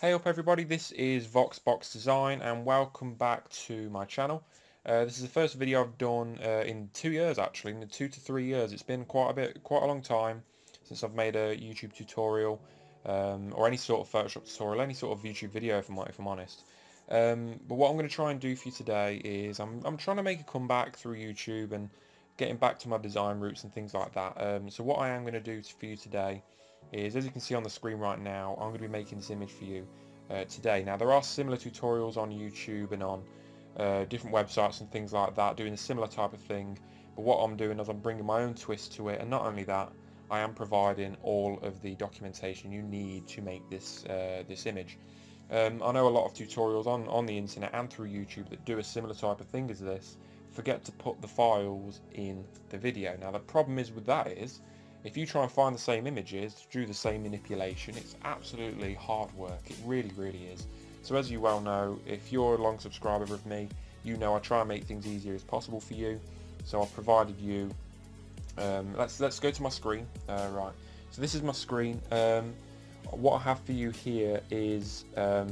Hey up everybody, this is Voxbox Design and welcome back to my channel. This is the first video I've done in 2 years actually, in 2 to 3 years. It's been quite a long time since I've made a YouTube tutorial or any sort of Photoshop tutorial, any sort of YouTube video if I'm honest. But what I'm going to try and do for you today is I'm trying to make a comeback through YouTube and getting back to my design roots and things like that. So what I am going to do for you today is, as you can see on the screen right now, I'm going to be making this image for you today. Now there are similar tutorials on YouTube and on different websites and things like that doing a similar type of thing, but what I'm doing is I'm bringing my own twist to it, and not only that, I am providing all of the documentation you need to make this this image. I know a lot of tutorials on the internet and through YouTube that do a similar type of thing as this forget to put the files in the video. Now the problem is with that is, if you try and find the same images to do the same manipulation, it's absolutely hard work. It really is. So as you well know, if you're a long subscriber of me, you know I try and make things easier as possible for you. So I've provided you, let's go to my screen. Right, so this is my screen. What I have for you here is let's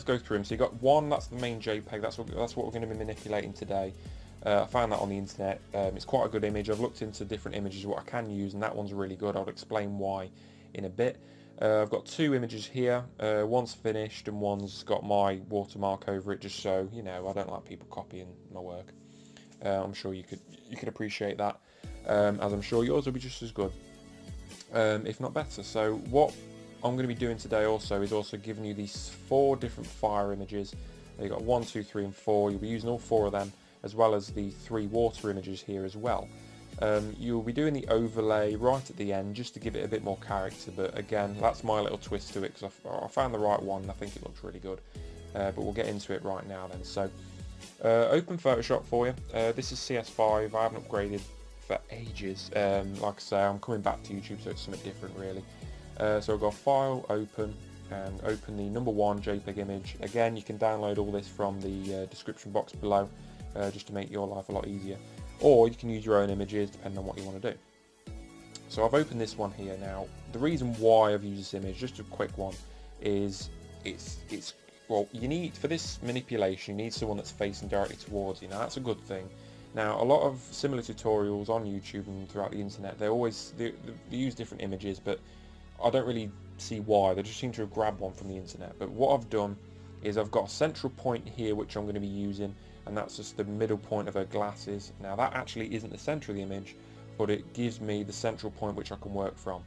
go through them. So you got one, that's the main JPEG, that's what we're going to be manipulating today. I found that on the internet. It's quite a good image. I've looked into different images what I can use, and that one's really good. I'll explain why in a bit. I've got two images here. One's finished and one's got my watermark over it, just so you know I don't like people copying my work. I'm sure you could appreciate that, as I'm sure yours will be just as good, if not better. So what I'm going to be doing today also is giving you these 4 different fire images. You've got 1, 2, 3 and 4. You'll be using all 4 of them, as well as the 3 water images here as well. You'll be doing the overlay right at the end just to give it a bit more character, but again, that's my little twist to it because I found the right one and I think it looks really good. But we'll get into it right now then. So open Photoshop for you. This is CS5. I haven't upgraded for ages. Like I say, I'm coming back to YouTube, so it's something different really. So I've got File, Open, and open the number 1 JPEG image. Again, you can download all this from the description box below, just to make your life a lot easier, or you can use your own images depending on what you want to do. So I've opened this one here. Now the reason why I've used this image, just a quick one, is well, you need, for this manipulation, you need someone that's facing directly towards you. Now that's a good thing. Now a lot of similar tutorials on YouTube and throughout the internet, they use different images, but I don't really see why. They just seem to have grabbed one from the internet. But what I've done is I've got a central point here which I'm going to be using, and that's just the middle point of her glasses. Now that actually isn't the center of the image, but it gives me the central point which I can work from,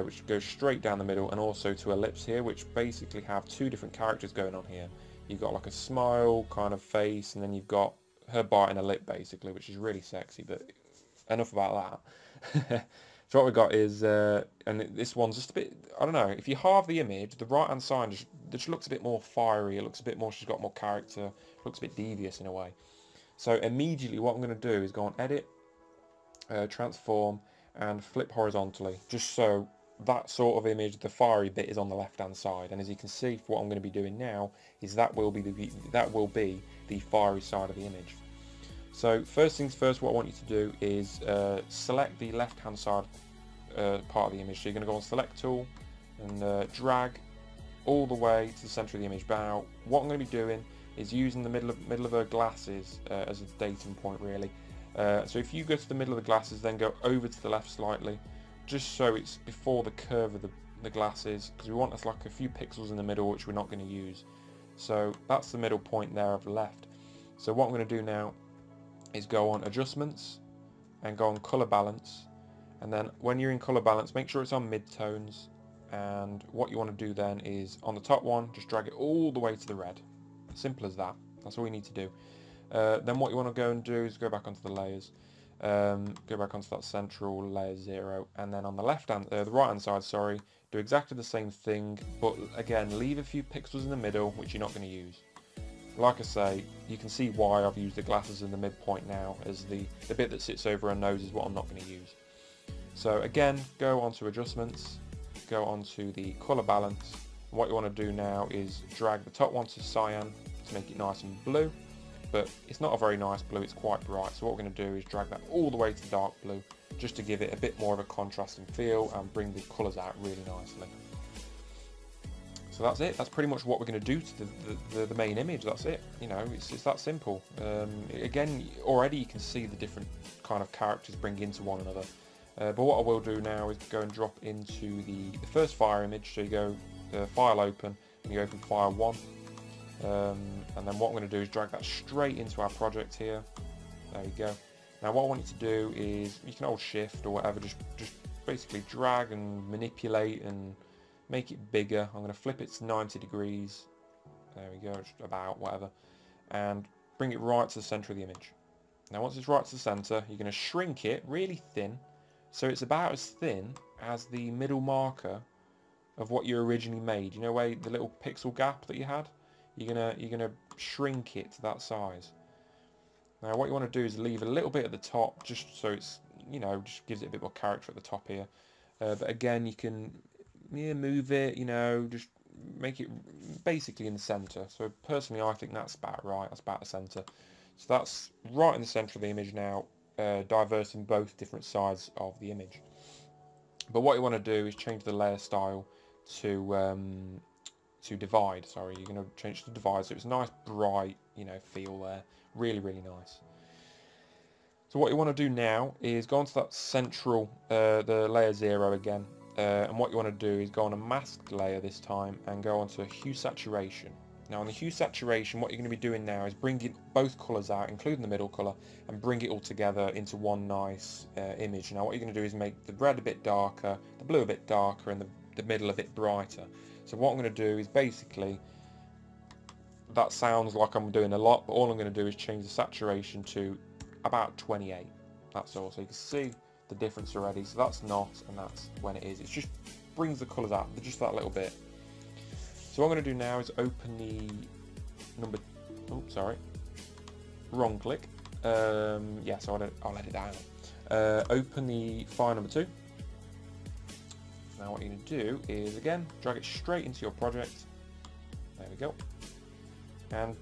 which goes straight down the middle, and also to her lips here, which basically have 2 different characters going on here. You've got like a smile kind of face, and then you've got her biting a lip basically, which is really sexy. But enough about that. So what we got is, and this one's just a bit, I don't know, if you halve the image, the right hand side just looks a bit more fiery, it looks a bit more, she's got more character, looks a bit devious in a way. So immediately what I'm going to do is go on Edit, Transform, and Flip Horizontally, just so that sort of image, the fiery bit, is on the left hand side. And as you can see, what I'm going to be doing now is that will be the fiery side of the image. So first things first, what I want you to do is select the left hand side part of the image. So you're going to go on Select Tool and drag all the way to the center of the image. Now what I'm going to be doing is using the middle of her glasses as a datum point really. So if you go to the middle of the glasses, then go over to the left slightly, just so it's before the curve of the glasses, because we want us like a few pixels in the middle which we're not going to use. So that's the middle point there of the left. So what I'm going to do now is go on Adjustments and go on Color Balance, and then when you're in Color Balance, make sure it's on mid-tones, and what you want to do then is on the top one, just drag it all the way to the red. Simple as that. That's all you need to do. Then what you want to go and do is go back onto the layers, go back onto that central layer 0, and then on the the right hand side, sorry, do exactly the same thing, but again leave a few pixels in the middle which you're not going to use. Like I say, you can see why I've used the glasses in the midpoint now, as the bit that sits over her nose is what I'm not going to use. So again, go onto Adjustments, go onto the Colour Balance, and what you want to do now is drag the top one to cyan to make it nice and blue, but it's not a very nice blue, it's quite bright, so what we're going to do is drag that all the way to dark blue, just to give it a bit more of a contrasting feel and bring the colours out really nicely. So that's it. That's pretty much what we're going to do to the main image. That's it. You know, it's that simple. Again, already you can see the different kind of characters bring into one another. But what I will do now is go and drop into the first fire image. So you go file open and you open fire 1. And then what I'm going to do is drag that straight into our project here. There we go. Now what I want you to do is, you can hold shift or whatever, just basically drag and manipulate and make it bigger. I'm going to flip it to 90 degrees. There we go, just about, whatever. And bring it right to the center of the image. Now once it's right to the center, you're going to shrink it really thin. So it's about as thin as the middle marker of what you originally made. You know where the little pixel gap that you had? You're gonna shrink it to that size. Now what you want to do is leave a little bit at the top, just so it's, you know, just gives it a bit more character at the top here. But again, you can move it, you know, just make it basically in the center. So personally, I think that's about right. That's about the center. So that's right in the center of the image now, diverse in both different sides of the image. But what you want to do is change the layer style to divide. Sorry, you're going to change to divide, so it's a nice bright, you know, feel there. Really, really nice. So what you want to do now is go onto that central, the layer 0 again, and what you want to do is go on a masked layer this time and go onto hue saturation. Now on the hue saturation, what you're going to be doing now is bringing both colours out, including the middle colour, and bring it all together into one nice image. Now what you're going to do is make the red a bit darker, the blue a bit darker, and the middle a bit brighter. So what I'm going to do is basically, that sounds like I'm doing a lot, but all I'm going to do is change the saturation to about 28. That's all. So you can see the difference already. So that's not, and that's when it is. It just brings the colours out just that little bit. So what I'm going to do now is open the wrong click. Yeah, so I'll let it out. Open the file number 2. Now what you're going to do is, again, drag it straight into your project. There we go. And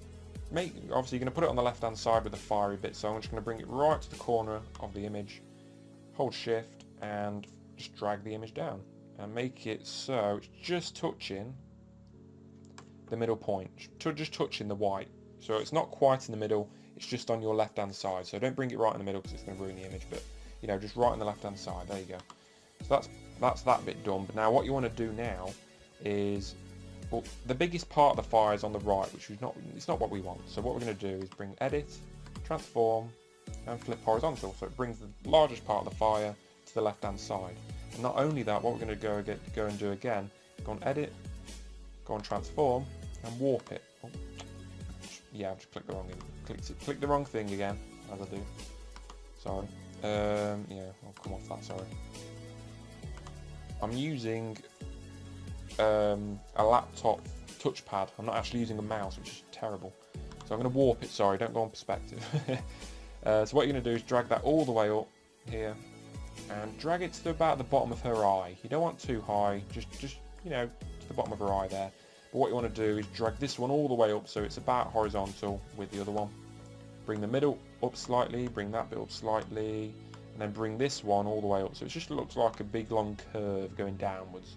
obviously you're going to put it on the left hand side with the fiery bit, so I'm just going to bring it right to the corner of the image, hold shift and just drag the image down and make it so it's just touching the middle point, just touching the white. So it's not quite in the middle, it's just on your left hand side. So don't bring it right in the middle because it's going to ruin the image, but you know, just right on the left hand side. There you go. So that's that bit done. But now what you want to do now is, well, the biggest part of the fire is on the right, which is it's not what we want. So what we're going to do is bring edit, transform and flip horizontal, so it brings the largest part of the fire to the left hand side. And not only that, what we're going to go and do again, go on edit, go on transform and warp it. Oh, yeah, I've just clicked the wrong click the wrong thing again, as I do. Sorry. Yeah, I'll come off that, sorry. I'm using a laptop touchpad. I'm not actually using a mouse, which is terrible. So I'm going to warp it, sorry, don't go on perspective. So what you're going to do is drag that all the way up here and drag it to about the bottom of her eye. You don't want too high, just you know, to the bottom of her eye there. But what you want to do is drag this one all the way up so it's about horizontal with the other one. Bring the middle up slightly, bring that bit up slightly, and then bring this one all the way up. So it just looks like a big long curve going downwards.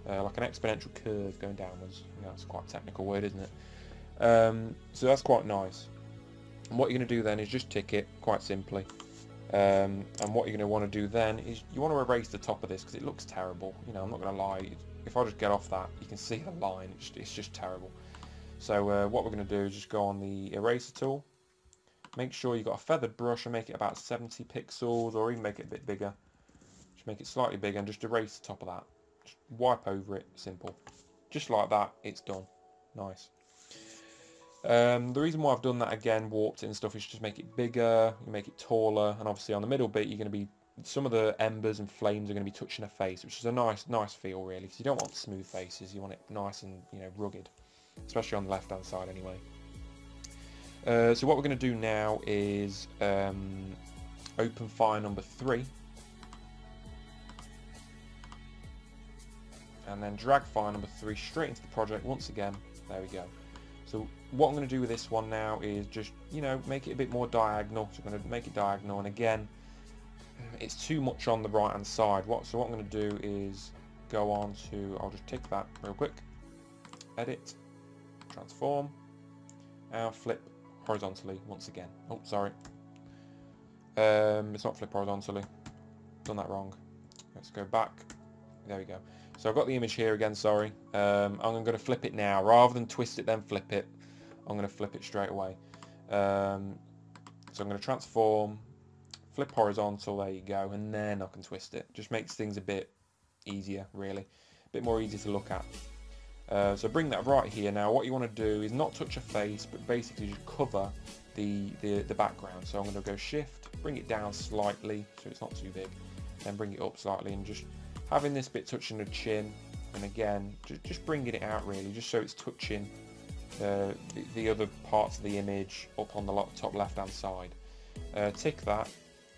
Like an exponential curve going downwards. You know, that's quite a technical word, isn't it? So that's quite nice. And what you're going to do then is just tick it, quite simply. And what you're going to want to do then is you want to erase the top of this because it looks terrible. You know, I'm not going to lie. If I just get off that, you can see the line. It's just terrible. So what we're going to do is just go on the eraser tool. Make sure you've got a feathered brush and make it about 70 pixels, or even make it a bit bigger. Just make it slightly bigger and just erase the top of that. Just wipe over it, simple. Just like that, it's done. Nice. The reason why I've done that again, warped it and stuff, is just make it bigger, you make it taller, and obviously on the middle bit you're going to be, some of the embers and flames are going to be touching a face, which is a nice feel really, because you don't want smooth faces, you want it nice and, you know, rugged, especially on the left hand side anyway. So what we're going to do now is open file number 3 and then drag file number 3 straight into the project once again. There we go. So what I'm going to do with this one now is just, you know, make it a bit more diagonal. So I'm going to make it diagonal, and again, it's too much on the right hand side. So what I'm going to do is go on to, I'll just tick that real quick. edit, transform, and flip horizontally once again. Oh, sorry. It's not flip horizontally. Done that wrong. Let's go back. There we go. So I've got the image here again, sorry. I'm going to flip it now. Rather than twist it then flip it, I'm going to flip it straight away. So I'm going to transform, flip horizontal, there you go, and then I can twist it. Just makes things a bit easier, really. A bit more easy to look at. So bring that right here. Now what you want to do is not touch a face, but basically just cover the background. So I'm going to go shift, bring it down slightly so it's not too big, then bring it up slightly, and just having this bit touching the chin, and again just bringing it out really, just so it's touching the other parts of the image up on the top left hand side. Tick that,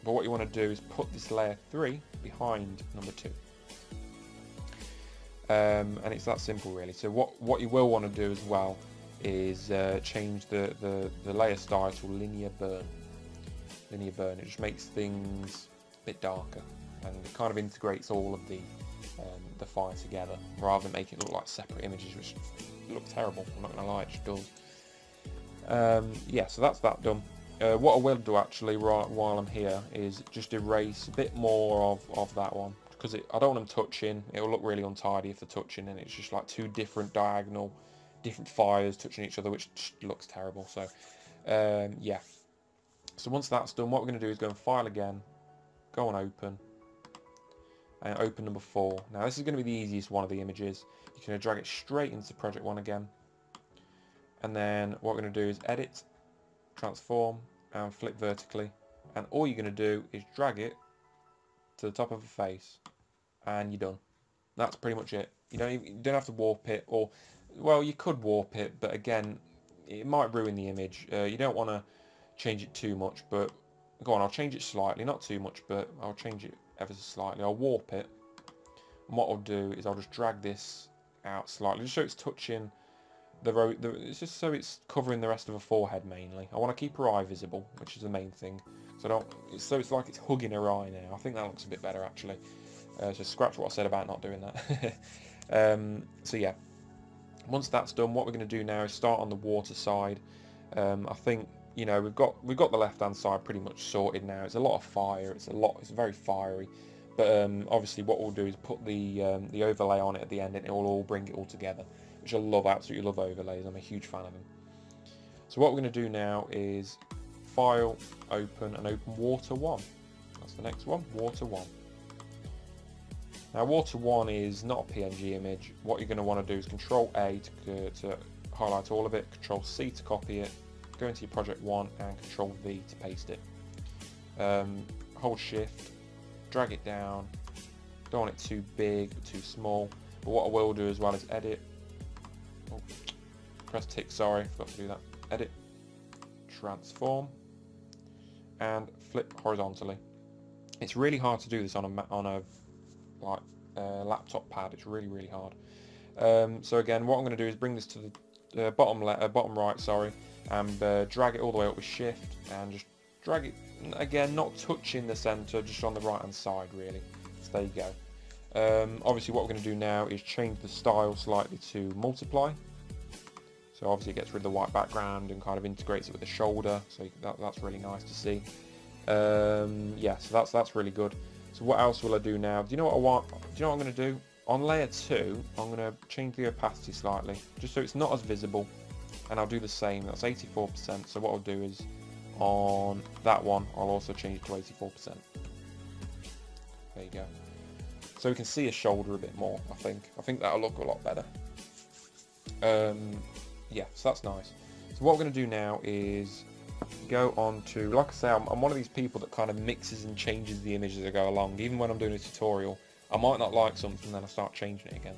but what you want to do is put this layer 3 behind number 2. And it's that simple really. So what you will want to do as well is change the layer style to linear burn. Linear burn, it just makes things a bit darker, and it kind of integrates all of the fire together, rather than making it look like separate images, which look terrible. I'm not going to lie, it just does. Yeah, so that's that done. What I will do actually, right while I'm here, is just erase a bit more of that one, because I don't want them touching. It'll look really untidy if they're touching, and it's just like two different diagonal, different fires touching each other, which just looks terrible. So yeah. So once that's done, what we're going to do is go and file again, go on open, and open number 4. Now this is going to be the easiest one of the images. You're going to drag it straight into project 1 again, and then what we're going to do is edit, transform, and flip vertically, and all you're going to do is drag it to the top of a face, and you're done. That's pretty much it. You don't have to warp it, or well, you could warp it, but again it might ruin the image. You don't want to change it too much, but go on, I'll change it slightly, not too much, but I'll change it ever so slightly. I'll warp it, and what I'll do is I'll just drag this out slightly, just so it's touching it's just so it's covering the rest of her forehead mainly. I want to keep her eye visible, which is the main thing. So it's like it's hugging her eye now. I think that looks a bit better actually. So scratch what I said about not doing that. So yeah, once that's done, what we're going to do now is start on the water side. I think, you know, we've got the left hand side pretty much sorted now. It's a lot of fire. It's very fiery. But obviously what we'll do is put the overlay on it at the end, and it will all bring it all together, which I love. Absolutely love overlays. I'm a huge fan of them. So what we're going to do now is file, open, and open water 1. That's the next one, water 1. Now water 1 is not a PNG image. What you're going to want to do is Control A to highlight all of it, Control C to copy it, go into your project 1, and Control V to paste it. Hold shift, drag it down. Don't want it too big or too small, but what I will do as well is edit, press tick, sorry, forgot to do that, edit, transform, and flip horizontally. It's really hard to do this on a laptop pad. It's really hard. So again, what I'm going to do is bring this to the bottom right, sorry, and drag it all the way up with shift, and just drag it again, not touching the center, just on the right hand side really. So there you go. Obviously what we're going to do now is change the style slightly to multiply. So obviously it gets rid of the white background and kind of integrates it with the shoulder, so that's really nice to see. Yeah, so that's really good. So what else will I do now? Do you know what I want? Do you know what I'm going to do? On layer 2, I'm going to change the opacity slightly, just so it's not as visible, and I'll do the same. That's 84%. So what I'll do is on that one, I'll also change it to 84%. There you go. So we can see a shoulder a bit more. I think that'll look a lot better. Yeah, so that's nice. So what we're going to do now is go on to, like I say, I'm one of these people that kind of mixes and changes the image as I go along. Even when I'm doing a tutorial, I might not like something, then I start changing it again.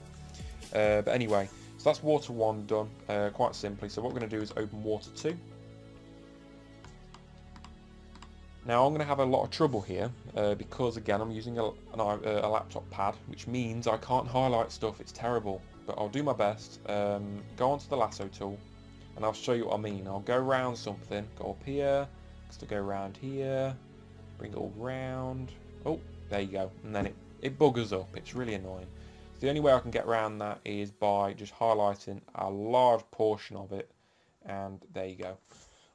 But anyway, so that's water 1 done, quite simply. So what we're going to do is open water 2. Now I'm going to have a lot of trouble here, because again I'm using a laptop pad, which means I can't highlight stuff. It's terrible, but I'll do my best. Go onto the lasso tool, and I'll show you what I mean. I'll go around something, go up here, to go around here, bring it all round. Oh, there you go, and then it buggers up. It's really annoying. The only way I can get around that is by just highlighting a large portion of it, and there you go.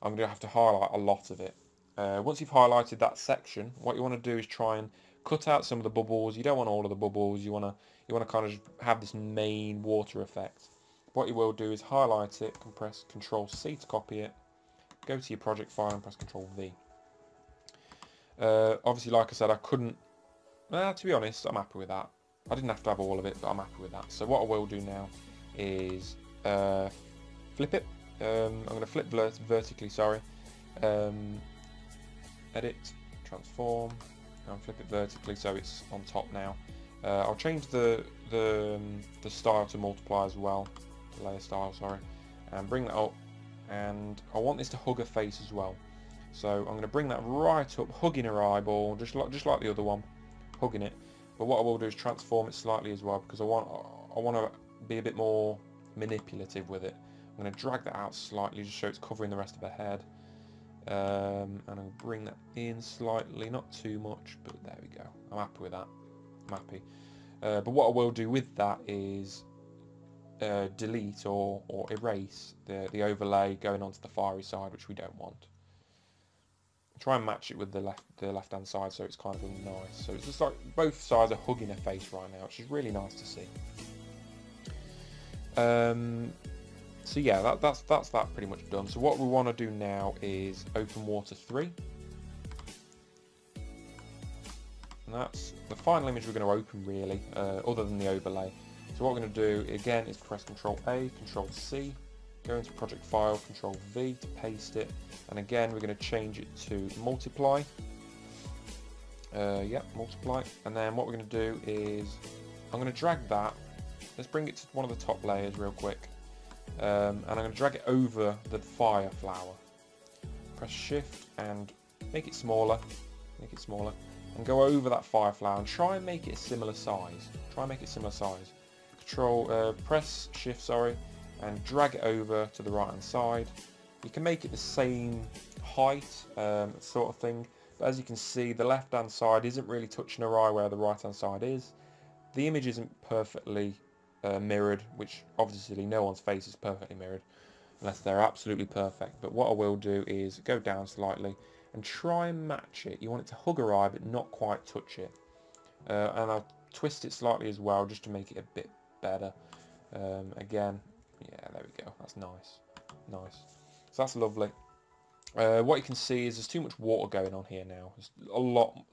I'm going to have to highlight a lot of it. Once you've highlighted that section, what you want to do is try and cut out some of the bubbles. You don't want all of the bubbles. You want to kind of just have this main water effect. What you will do is highlight it, and press Control C to copy it. Go to your project file and press Control V. Obviously, like I said, I couldn't. To be honest, I'm happy with that. I didn't have to have all of it, but I'm happy with that. So what I will do now is flip it. I'm going to flip vertically, sorry. Edit, transform, and flip it vertically so it's on top now. I'll change the style to multiply as well, the layer style, sorry, and bring that up. And I want this to hug a face as well. So I'm going to bring that right up, hugging her eyeball, just like the other one, hugging it. But what I will do is transform it slightly as well, because I want to be a bit more manipulative with it. I'm going to drag that out slightly just so it's covering the rest of her head. And I'll bring that in slightly, not too much, but there we go. I'm happy with that. I'm happy. But what I will do with that is delete or erase the overlay going onto the fiery side, which we don't want. Try and match it with the left hand side so it's kind of nice. So it's just like both sides are hugging her face right now, which is really nice to see. So yeah, that's that pretty much done. So what we want to do now is open water 3. And that's the final image we're going to open really, other than the overlay. So what we're going to do again is press Control A, Control C, go into project file, Control V to paste it, and again we're going to change it to multiply. Multiply. And then what we're going to do is I'm going to drag that. Let's bring it to one of the top layers real quick. And I'm going to drag it over the fire flower. Press Shift and make it smaller, and go over that fire flower and try and make it a similar size. Press Shift, sorry, and drag it over to the right hand side. You can make it the same height, sort of thing, but as you can see, the left hand side isn't really touching her eye where the right hand side is. The image isn't perfectly mirrored, which obviously no one's face is perfectly mirrored unless they're absolutely perfect. But what I will do is go down slightly and try and match it. You want it to hug her eye but not quite touch it. And I'll twist it slightly as well just to make it a bit better. Again, yeah, there we go. That's nice. So that's lovely. What you can see is there's too much water going on here now.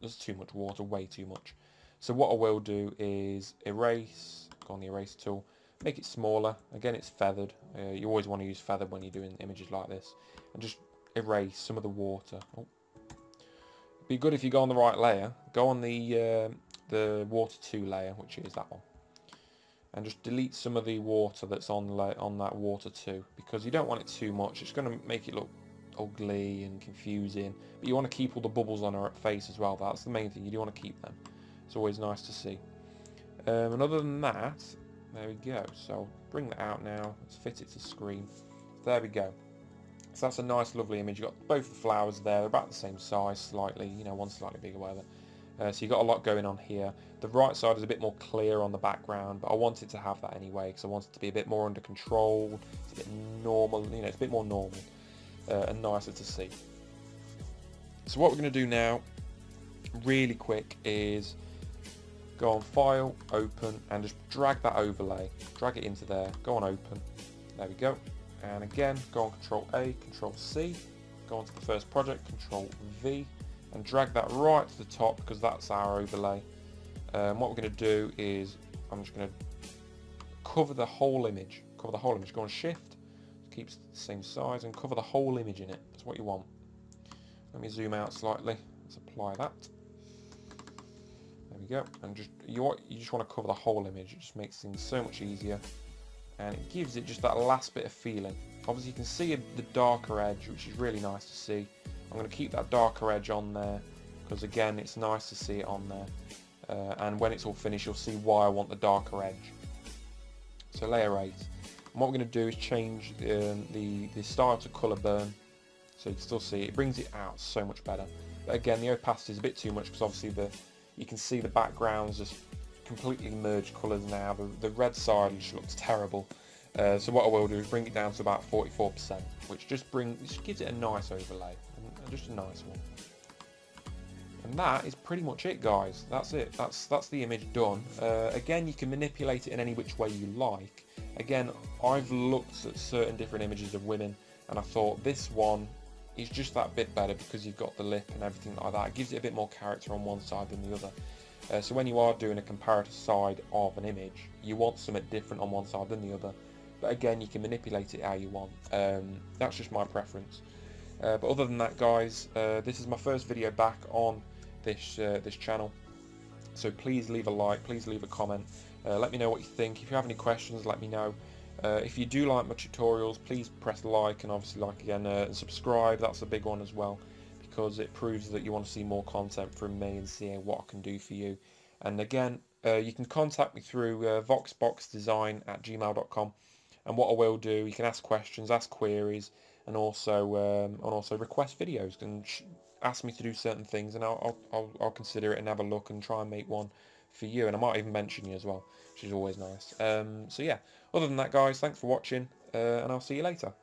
There's too much water, way too much. So what I will do is erase, go on the eraser tool, make it smaller. Again, it's feathered. You always want to use feathered when you're doing images like this. And just erase some of the water. Oh. It'd be good if you go on the right layer. Go on the water 2 layer, which is that one. And just delete some of the water that's on that water 2, because you don't want it too much. It's going to make it look ugly and confusing. But you want to keep all the bubbles on her face as well. That's the main thing. You do want to keep them. It's always nice to see. And other than that, there we go. So bring that out now. Let's fit it to screen. There we go. So that's a nice, lovely image. You've got both the flowers there. They're about the same size, slightly. You know, one's slightly bigger, whatever. So you've got a lot going on here. The right side is a bit more clear on the background, but I wanted to have that anyway because I want it to be a bit more under control. It's a bit normal, you know, it's a bit more normal and nicer to see. So what we're going to do now, really quick, is go on File, Open, and just drag that overlay. Drag it into there. Go on Open. There we go. And again, go on Control A, Control C. Go on to the first project, Control V. And drag that right to the top because that's our overlay. What we're going to do is I'm just going to cover the whole image. Go on Shift, keeps the same size, and cover the whole image in it. That's what you want. Let me zoom out slightly. Let's apply that. There we go. And you just want to cover the whole image. It just makes things so much easier, and it gives it just that last bit of feeling. Obviously, you can see the darker edge, which is really nice to see. I'm going to keep that darker edge on there because again it's nice to see it on there, and when it's all finished you'll see why I want the darker edge. So layer 8, and what we're going to do is change the style to colour burn so you can still see it. It brings it out so much better, but again the opacity is a bit too much because obviously you can see the background's just completely merged colours now. The red side just looks terrible. So what I will do is bring it down to about 44%, which just gives it a nice overlay, and just a nice one. And that is pretty much it, guys. That's it. That's the image done. Again, you can manipulate it in any which way you like. Again, I've looked at certain different images of women, and I thought this one is just that bit better because you've got the lip and everything like that. It gives it a bit more character on one side than the other. So when you are doing a comparative side of an image, you want something different on one side than the other. But again, you can manipulate it how you want. That's just my preference. But other than that, guys, this is my first video back on this channel. So please leave a like, please leave a comment. Let me know what you think. If you have any questions, let me know. If you do like my tutorials, please press like, and obviously like again, and subscribe. That's a big one as well, because it proves that you want to see more content from me and see what I can do for you. And again, you can contact me through voxboxdesign@gmail.com. And what I will do, you can ask questions, ask queries, and also request videos and ask me to do certain things, and I'll consider it and have a look and try and make one for you. And I might even mention you as well, which is always nice. So yeah, other than that, guys, thanks for watching, and I'll see you later.